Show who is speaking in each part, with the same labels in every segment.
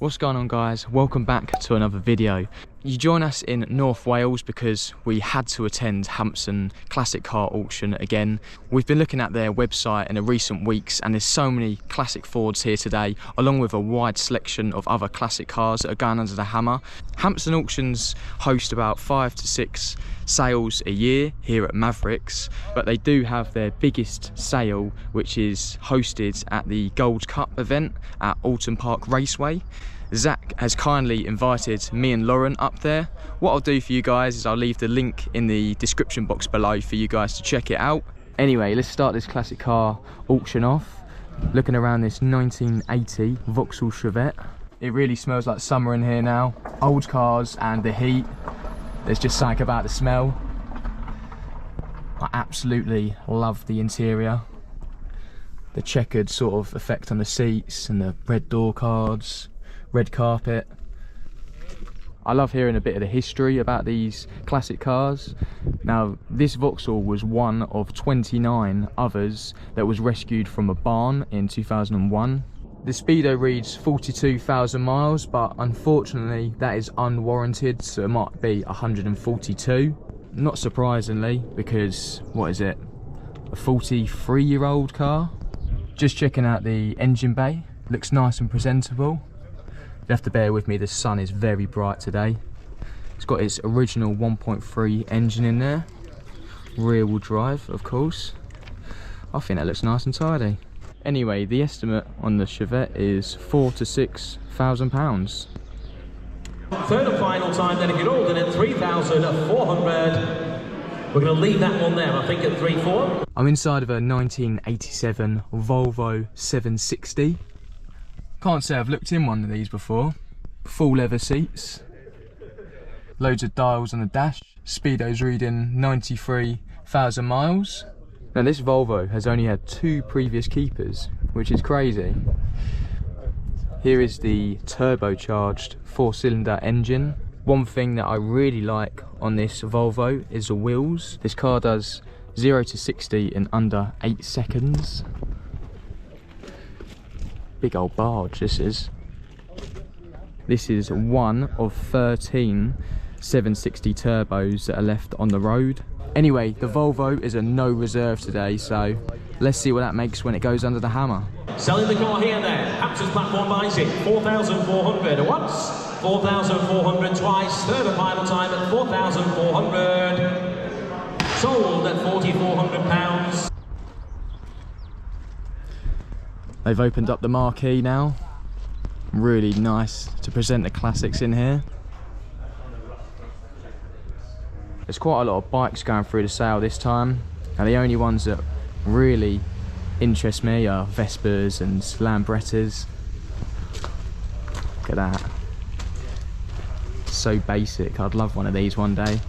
Speaker 1: What's going on, guys? Welcome back to another video. You join us in North Wales because we had to attend Hampson Classic Car Auction again. We've been looking at their website in the recent weeks and there's so many classic Fords here today, along with a wide selection of other classic cars that are going under the hammer. Hampson Auctions host about 5 to 6 sales a year here at Mavericks, but they do have their biggest sale, which is hosted at the Gold Cup event at Alton Park Raceway. Zach has kindly invited me and Lauren up there. What I'll do for you guys is I'll leave the link in the description box below for you guys to check it out. Anyway, let's start this classic car auction off. Looking around this 1980 Vauxhall Chevette. It really smells like summer in here now. Old cars and the heat. There's just something about the smell. I absolutely love the interior. The checkered sort of effect on the seats and the red door cards. Red carpet. I love hearing a bit of the history about these classic cars. Now, this Vauxhall was one of 29 others that was rescued from a barn in 2001. The speedo reads 42,000 miles, but unfortunately that is unwarranted, so it might be 142. Not surprisingly, because what is it, a 43-year-old car? Just checking out the engine bay, looks nice and presentable. You have to bear with me, the sun is very bright today. It's got its original 1.3 engine in there, rear wheel drive of course. I think that looks nice and tidy. Anyway, the estimate on the Chevette is £4,000 to £6,000.
Speaker 2: Third and final time, then if you're older than 3,400. We're going to leave that one there, I think, at 3-4.
Speaker 1: I'm inside of a 1987 Volvo 760. Can't say I've looked in one of these before. Full leather seats, loads of dials on the dash, speedo's reading 93,000 miles. Now this Volvo has only had 2 previous keepers, which is crazy. Here is the turbocharged 4-cylinder engine. One thing that I really like on this Volvo is the wheels. This car does 0 to 60 in under 8 seconds. Big old barge this is. This is one of 13 760 turbos that are left on the road. Anyway, the Volvo is a no reserve today, so let's see what that makes when it goes under the hammer.
Speaker 2: Selling the car here then, Hampson's platform buys it, 4,400 once, 4,400 twice, third and final time at 4,400. Sold at £4,400.
Speaker 1: They've opened up the marquee now. Really nice to present the classics in here. There's quite a lot of bikes going through the sale this time, and the only ones that really interest me are Vespers and Lambrettas. Look at that. So basic. I'd love one of these one day.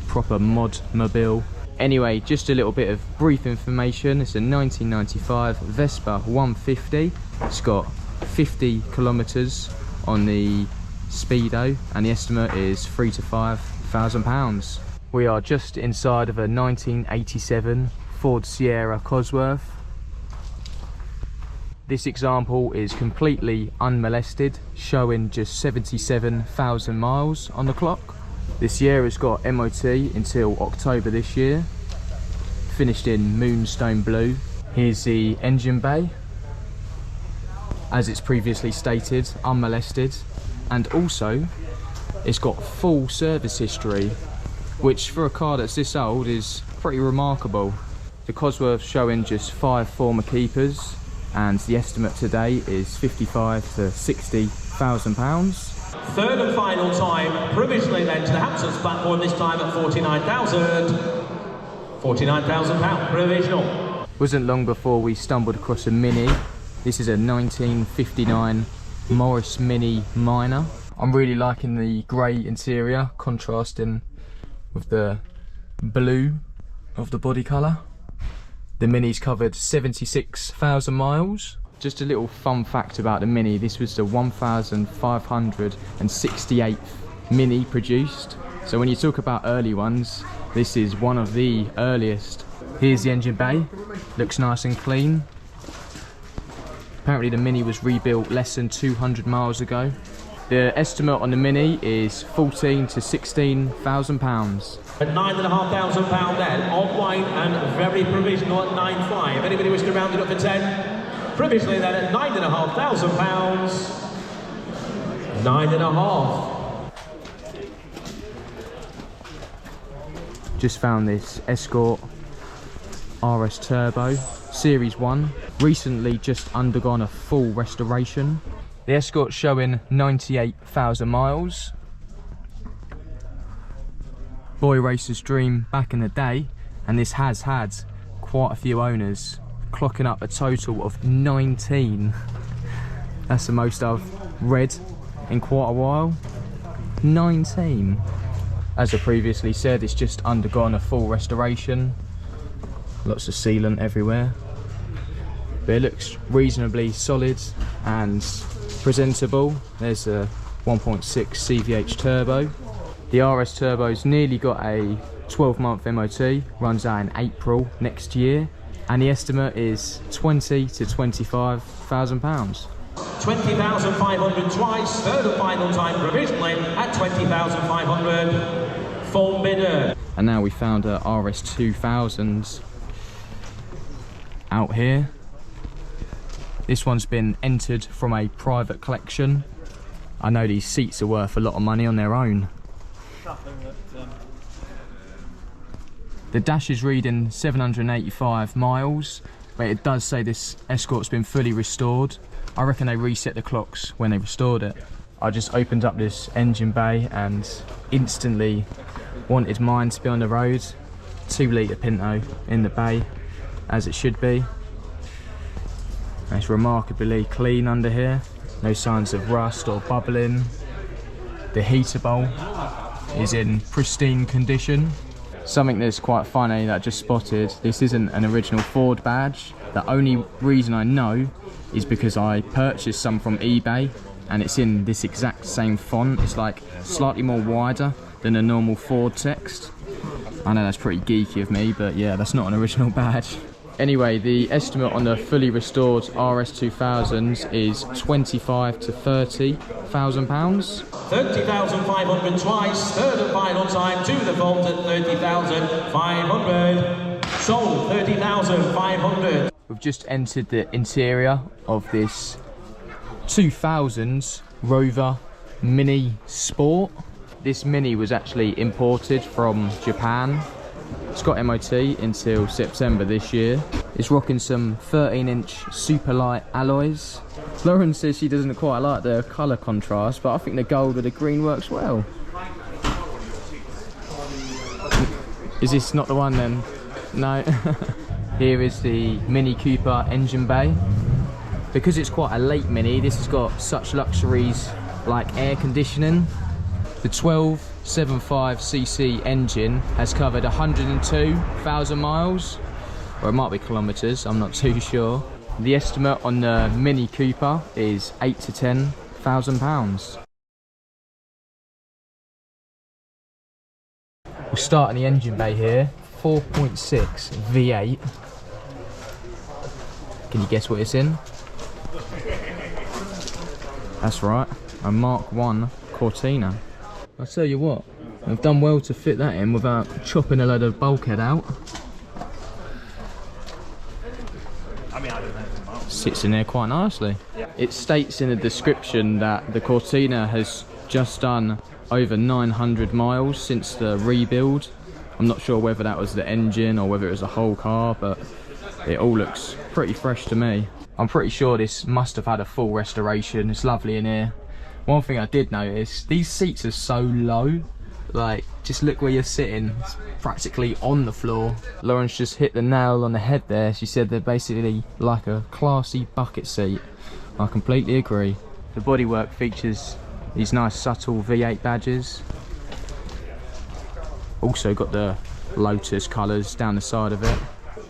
Speaker 1: Proper mod mobile. Anyway, just a little bit of brief information. It's a 1995 Vespa 150. It's got 50 kilometers on the speedo, and the estimate is £3,000 to £5,000. We are just inside of a 1987 Ford Sierra Cosworth. This example is completely unmolested, showing just 77,000 miles on the clock. The Sierra's got MOT until October this year, finished in Moonstone Blue. Here's the engine bay, as it's previously stated, unmolested, and also it's got full service history, which for a car that's this old is pretty remarkable. The Cosworth's showing just 5 former keepers, and the estimate today is £55,000 to £60,000.
Speaker 2: Third and final time, provisionally then to the Hampson's platform, this time at 49,000. £49,000 provisional.
Speaker 1: Wasn't long before we stumbled across a Mini. This is a 1959 Morris Mini Minor. I'm really liking the grey interior, contrasting with the blue of the body colour. The Mini's covered 76,000 miles. Just a little fun fact about the Mini, this was the 1,568th Mini produced. So when you talk about early ones, this is one of the earliest. Here's the engine bay, looks nice and clean. Apparently the Mini was rebuilt less than 200 miles ago. The estimate on the Mini is £14,000 to £16,000.
Speaker 2: At £9,500 then, on white and very provisional at 9.5. Anybody wish to round it up for 10? Provisionally then at £9,500. 9.5.
Speaker 1: Just found this Escort RS Turbo Series 1. Recently just undergone a full restoration. The Escort's showing 98,000 miles. Boy racer's dream back in the day, and this has had quite a few owners, clocking up a total of 19. That's the most I've read in quite a while. 19. As I previously said, it's just undergone a full restoration. Lots of sealant everywhere. But it looks reasonably solid and presentable. There's a 1.6 CVH turbo. The RS Turbo's nearly got a 12-month MOT, runs out in April next year, and the estimate is £20,000 to £25,000.
Speaker 2: 20,500 twice, third and final time provisionally at 20,500. Full bidder.
Speaker 1: And now we found a RS 2000 out here. This one's been entered from a private collection. I know these seats are worth a lot of money on their own. The dash is reading 785 miles, but it does say this Escort's been fully restored. I reckon they reset the clocks when they restored it. I just opened up this engine bay and instantly wanted mine to be on the road. 2 litre Pinto in the bay, as it should be. It's remarkably clean under here. No signs of rust or bubbling. The heater bowl is in pristine condition. Something that's quite funny that I just spotted, this isn't an original Ford badge. The only reason I know is because I purchased some from eBay and it's in this exact same font. It's like slightly more wider than a normal Ford text. I know that's pretty geeky of me, but yeah, that's not an original badge. Anyway, the estimate on the fully restored RS 2000s is £25,000 to £30,000.
Speaker 2: 30,500 twice, third and final time to the vault at 30,500. Sold 30,500.
Speaker 1: We've just entered the interior of this 2000s Rover Mini Sport. This Mini was actually imported from Japan. It's got MOT until September this year. It's rocking some 13-inch super light alloys. Lauren says she doesn't quite like the colour contrast, but I think the gold with the green works well. Is this not the one then? No. Here is the Mini Cooper engine bay. Because it's quite a late Mini, this has got such luxuries like air conditioning. The 1275cc engine has covered 102,000 miles, or it might be kilometres, I'm not too sure. The estimate on the Mini Cooper is £8,000 to £10,000. We'll start in the engine bay here. 4.6 V8. Can you guess what it's in? That's right, a Mark 1 Cortina. I'll tell you what, I've done well to fit that in without chopping a load of bulkhead out. Sits in there quite nicely. It states in the description that the Cortina has just done over 900 miles since the rebuild. I'm not sure whether that was the engine or whether it was the whole car, but it all looks pretty fresh to me. I'm pretty sure this must have had a full restoration. It's lovely in here. One thing I did notice, these seats are so low. Like, just look where you're sitting. It's practically on the floor. Lauren's just hit the nail on the head there. She said they're basically like a classy bucket seat. I completely agree. The bodywork features these nice subtle V8 badges. Also got the Lotus colours down the side of it.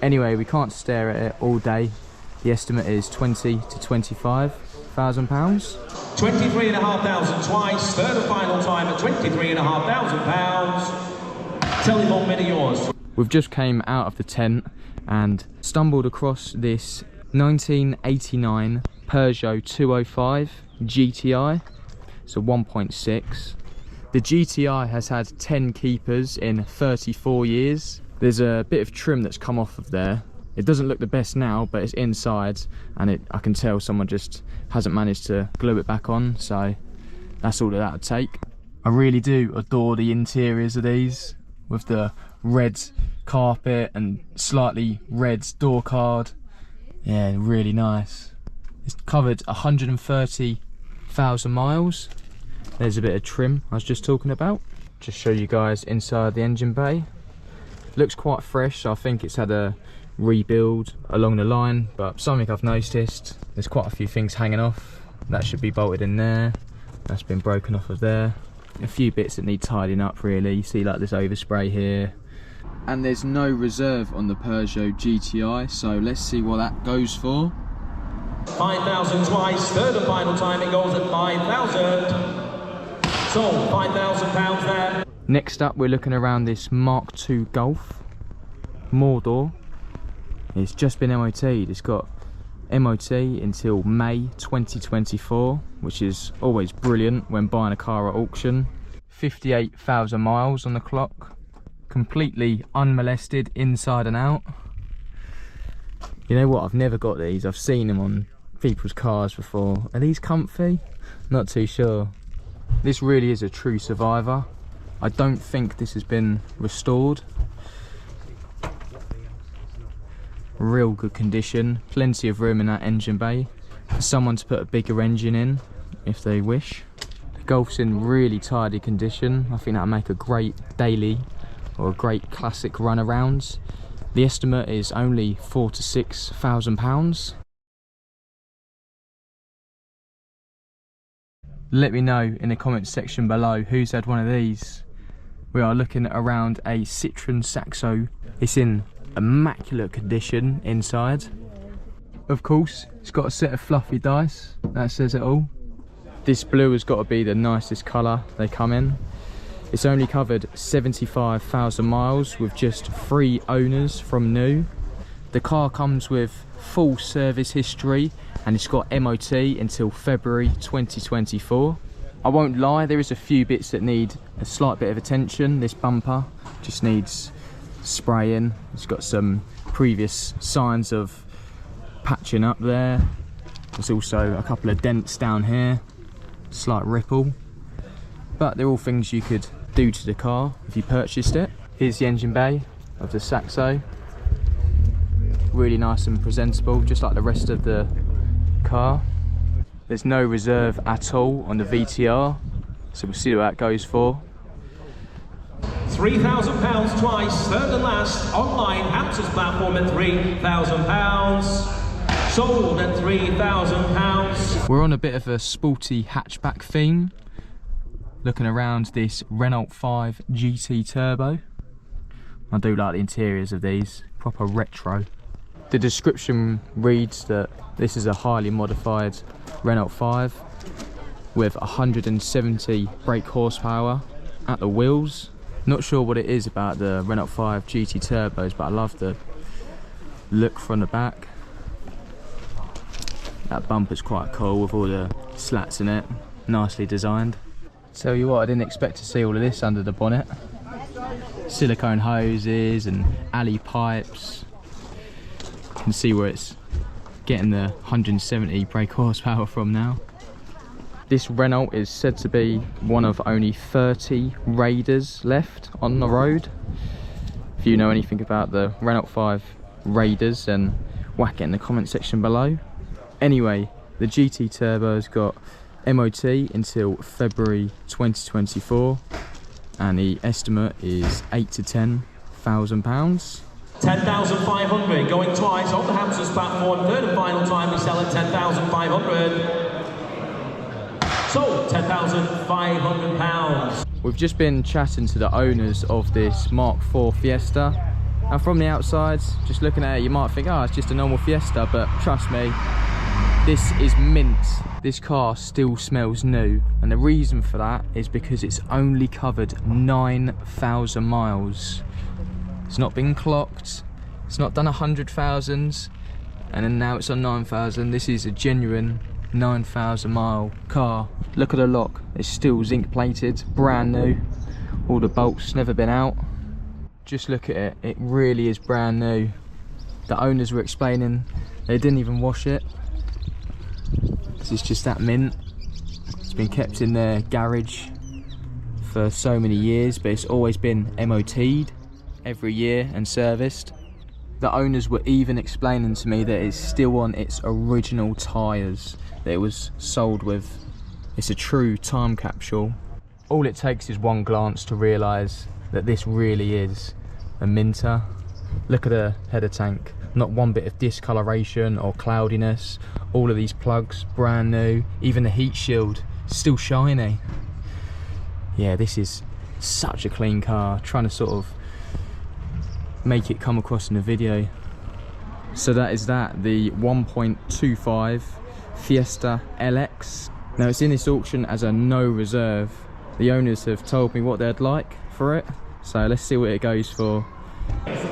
Speaker 1: Anyway, we can't stare at it all day. The estimate is £20,000 to £25,000.
Speaker 2: 23,500 twice, third and final time at £23,500. Telephone bid yours.
Speaker 1: We've just came out of the tent and stumbled across this 1989 Peugeot 205 GTI. It's a 1.6. The GTI has had 10 keepers in 34 years. There's a bit of trim that's come off of there. It doesn't look the best now, but it's inside, and I can tell someone just hasn't managed to glue it back on, so that's all that would take. I really do adore the interiors of these, with the red carpet and slightly red door card. Yeah, really nice. It's covered 130,000 miles. There's a bit of trim I was just talking about. Just show you guys inside the engine bay. Looks quite fresh, so I think it's had a rebuild along the line, but something I've noticed, there's quite a few things hanging off. That should be bolted in there. That's been broken off of there. A few bits that need tidying up really. You see like this overspray here. And there's no reserve on the Peugeot GTI, so let's see what that goes for.
Speaker 2: 5,000 twice, third and final time it goes at 5,000. Sold, £5,000 there.
Speaker 1: Next up, we're looking around this Mark II Golf. Mordor. It's just been MOT'd. It's got MOT until May 2024, which is always brilliant when buying a car at auction. 58,000 miles on the clock. Completely unmolested inside and out. You know what? I've never got these. I've seen them on people's cars before. Are these comfy? Not too sure. This really is a true survivor. I don't think this has been restored. Real good condition. Plenty of room in that engine bay for someone to put a bigger engine in if they wish. The Golf's in really tidy condition. I think that'll make a great daily or a great classic runaround. The estimate is only £4,000 to £6,000. Let me know in the comments section below who's had one of these. We are looking around a Citroen Saxo. It's in immaculate condition inside. Of course, it's got a set of fluffy dice. That says it all. This blue has got to be the nicest colour they come in. It's only covered 75,000 miles with just 3 owners from new. The car comes with full service history and it's got MOT until February 2024. I won't lie, there is a few bits that need a slight bit of attention. This bumper just needs spraying. It's got some previous signs of patching up there. There's also a couple of dents down here, slight ripple. But they're all things you could do to the car if you purchased it. Here's the engine bay of the Saxo. Really nice and presentable, just like the rest of the car. There's no reserve at all on the VTR, so we'll see what that goes for.
Speaker 2: £3,000 twice, third and last, online, Hampson's platform at £3,000. Sold at £3,000.
Speaker 1: We're on a bit of a sporty hatchback theme. Looking around this Renault 5 GT Turbo. I do like the interiors of these, proper retro. The description reads that this is a highly modified Renault 5 with 170 brake horsepower at the wheels. Not sure what it is about the Renault 5 GT Turbos, but I love the look from the back. That bumper's quite cool with all the slats in it, nicely designed. Tell you what, I didn't expect to see all of this under the bonnet. Silicone hoses and alley pipes. You can see where it's getting the 170 brake horsepower from now. This Renault is said to be one of only 30 Raiders left on the road. If you know anything about the Renault 5 Raiders, then whack it in the comment section below. Anyway, the GT Turbo's got MOT until February 2024 and the estimate is £8,000 to £10,000.
Speaker 2: 10,500 going twice on the Hampson's platform, third and final time we sell at 10,500. Sold £10,500.
Speaker 1: We've just been chatting to the owners of this Mark IV Fiesta, and from the outside, just looking at it, you might think, oh, it's just a normal Fiesta, but trust me, this is mint. This car still smells new, and the reason for that is because it's only covered 9,000 miles. It's not been clocked, it's not done 100,000. and then now it's on 9,000. This is a genuine 9,000 mile car. Look at the lock, it's still zinc plated, brand new. All the bolts never been out. Just look at it, it really is brand new. The owners were explaining they didn't even wash it. This is just that mint. It's been kept in their garage for so many years, but it's always been MOT'd every year and serviced. The owners were even explaining to me that it's still on its original tyres that it was sold with. It's a true time capsule. All it takes is one glance to realise that this really is a minter. Look at the header tank, not one bit of discoloration or cloudiness. All of these plugs brand new, even the heat shield still shiny. Yeah, this is such a clean car. Trying to sort of make it come across in the video. So that is that, the 1.25 Fiesta LX. Now it's in this auction as a no reserve. The owners have told me what they'd like for it, so let's see what it goes for.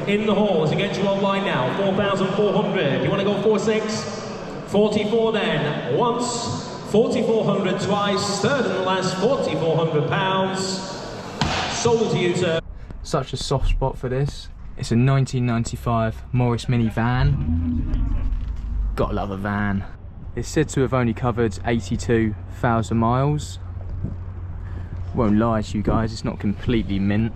Speaker 2: In the hall, as it gets you online now, 4,400. You want to go 4.6? 44 then, once, 4,400 twice, third and last, £4,400. Sold to you, sir.
Speaker 1: Such a soft spot for this. It's a 1995 Morris Mini van. Gotta love a van. It's said to have only covered 82,000 miles. Won't lie to you guys, it's not completely mint.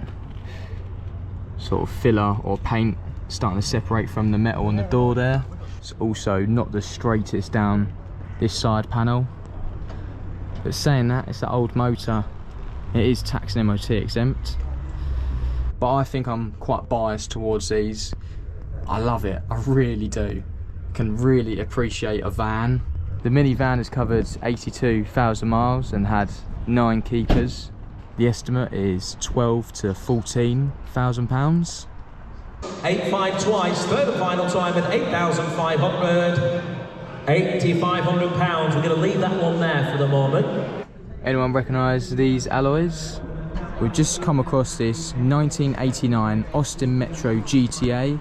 Speaker 1: Sort of filler or paint starting to separate from the metal on the door there. It's also not the straightest down this side panel. But saying that, it's that old motor. It is tax and MOT exempt. But I think I'm quite biased towards these. I love it, I really do. Can really appreciate a van. The minivan has covered 82,000 miles and had 9 keepers. The estimate is £12,000 to £14,000.
Speaker 2: 8.5 twice, third and final time at 8,500. £8,500. We're going to leave that one there for the moment.
Speaker 1: Anyone recognise these alloys? We've just come across this 1989 Austin Metro GTA.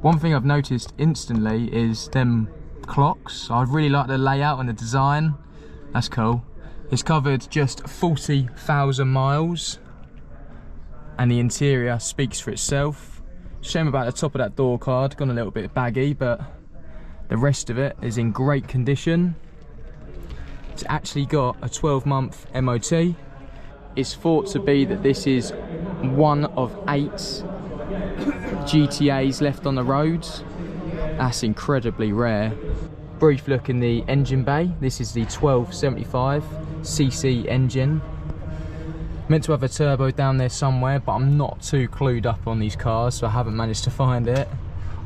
Speaker 1: One thing I've noticed instantly is them clocks. I really like the layout and the design. That's cool. It's covered just 40,000 miles and the interior speaks for itself. Shame about the top of that door card, gone a little bit baggy, but the rest of it is in great condition. It's actually got a 12-month MOT. It's thought to be that this is one of 8 GTAs left on the roads. That's incredibly rare. Brief look in the engine bay. This is the 1275cc engine. Meant to have a turbo down there somewhere, but I'm not too clued up on these cars, so I haven't managed to find it.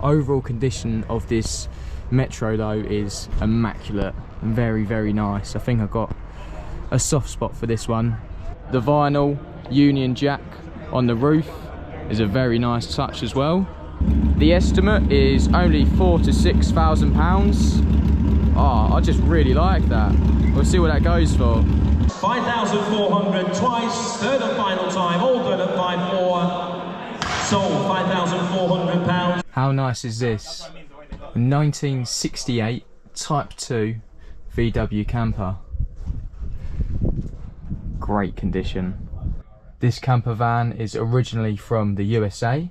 Speaker 1: Overall condition of this Metro though is immaculate and very, very nice. I think I've got a soft spot for this one. The vinyl Union Jack on the roof is a very nice touch as well. The estimate is only £4,000 to £6,000. Oh, I just really like that. We'll see what that goes for.
Speaker 2: 5,400 twice, third and final time, all done at 5.4. Sold, £5,400.
Speaker 1: How nice is this? 1968 Type 2 VW camper. Great condition. This camper van is originally from the USA,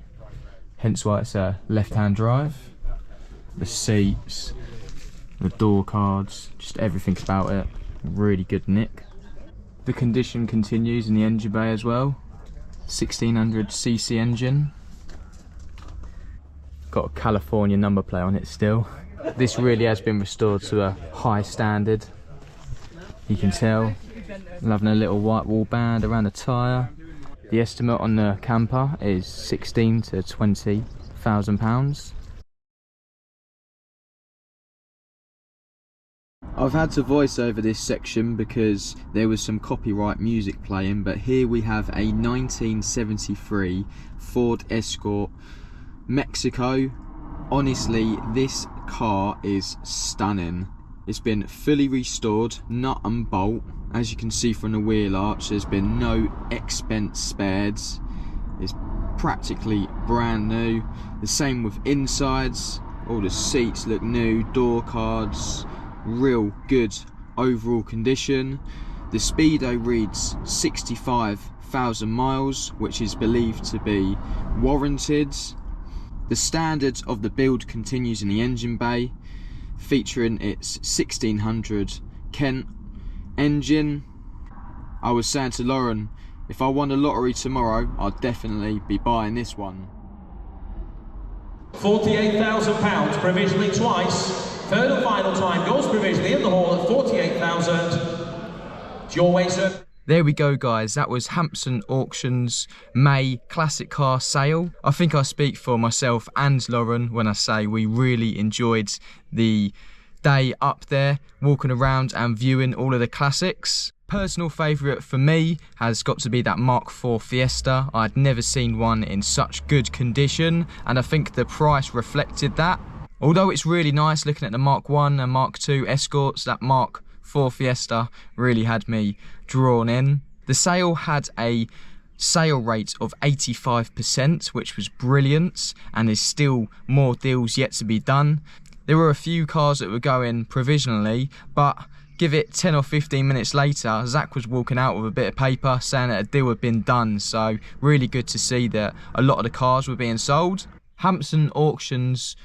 Speaker 1: hence why it's a left-hand drive. The seats, the door cards, just everything about it, really good nick. The condition continues in the engine bay as well. 1600cc engine. Got a California number plate on it still. This really has been restored to a high standard. You can tell. Loving a little white wall band around the tyre. The estimate on the camper is £16,000 to £20,000. I've had to voice over this section because there was some copyright music playing, but here we have a 1973 Ford Escort Mexico. Honestly, this car is stunning. It's been fully restored, nut and bolt. As you can see from the wheel arch, there's been no expense spared. It's practically brand new. The same with insides, All the seats look new, door cards, real good overall condition. The speedo reads 65,000 miles, which is believed to be warranted. The standard of the build continues in the engine bay, featuring its 1600 Kent engine. I was saying to Lauren, if I won the lottery tomorrow, I'd definitely be buying this one.
Speaker 2: £48,000 provisionally twice. Third and final time goes provisionally in the hall at 48,000. It's your way, sir.
Speaker 1: There we go, guys. That was Hampson Auctions May classic car sale. I think I speak for myself and Lauren when I say we really enjoyed the day up there, walking around and viewing all of the classics. Personal favourite for me has got to be that Mark IV Fiesta. I'd never seen one in such good condition, and I think the price reflected that. Although it's really nice looking at the Mark I and Mark II Escorts, that Mark IV Fiesta really had me drawn in. The sale had a sale rate of 85%, which was brilliant, and there's still more deals yet to be done. There were a few cars that were going provisionally, but give it 10 or 15 minutes later, Zach was walking out with a bit of paper saying that a deal had been done. So really good to see that a lot of the cars were being sold. Hampson Auctions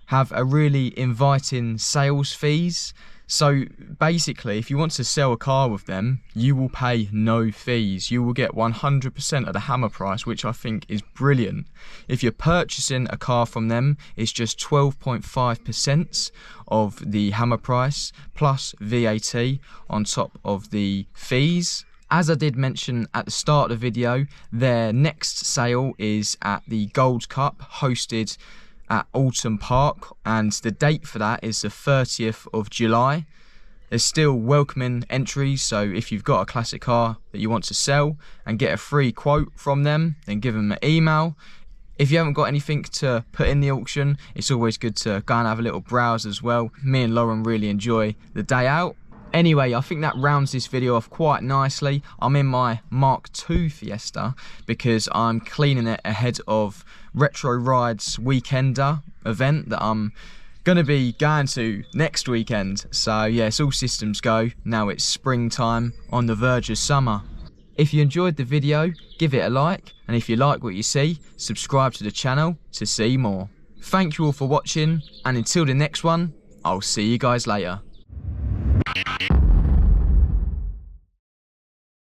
Speaker 1: have a really inviting sales fees. So basically, if you want to sell a car with them, you will pay no fees. You will get 100% of the hammer price, which I think is brilliant. If you're purchasing a car from them, it's just 12.5% of the hammer price plus VAT on top of the fees. As I did mention at the start of the video, their next sale is at the Gold Cup, hosted at Alton Park, and the date for that is the 30th of July. There's still welcoming entries, so if you've got a classic car that you want to sell and get a free quote from them, then give them an email. If you haven't got anything to put in the auction, it's always good to go and have a little browse as well. Me and Lauren really enjoy the day out. Anyway, I think that rounds this video off quite nicely. I'm in my Mark II Fiesta because I'm cleaning it ahead of Retro Rides Weekender event that I'm going to be going to next weekend. So yeah, it's all systems go. Now it's springtime on the verge of summer. If you enjoyed the video, give it a like. And if you like what you see, subscribe to the channel to see more. Thank you all for watching. And until the next one, I'll see you guys later.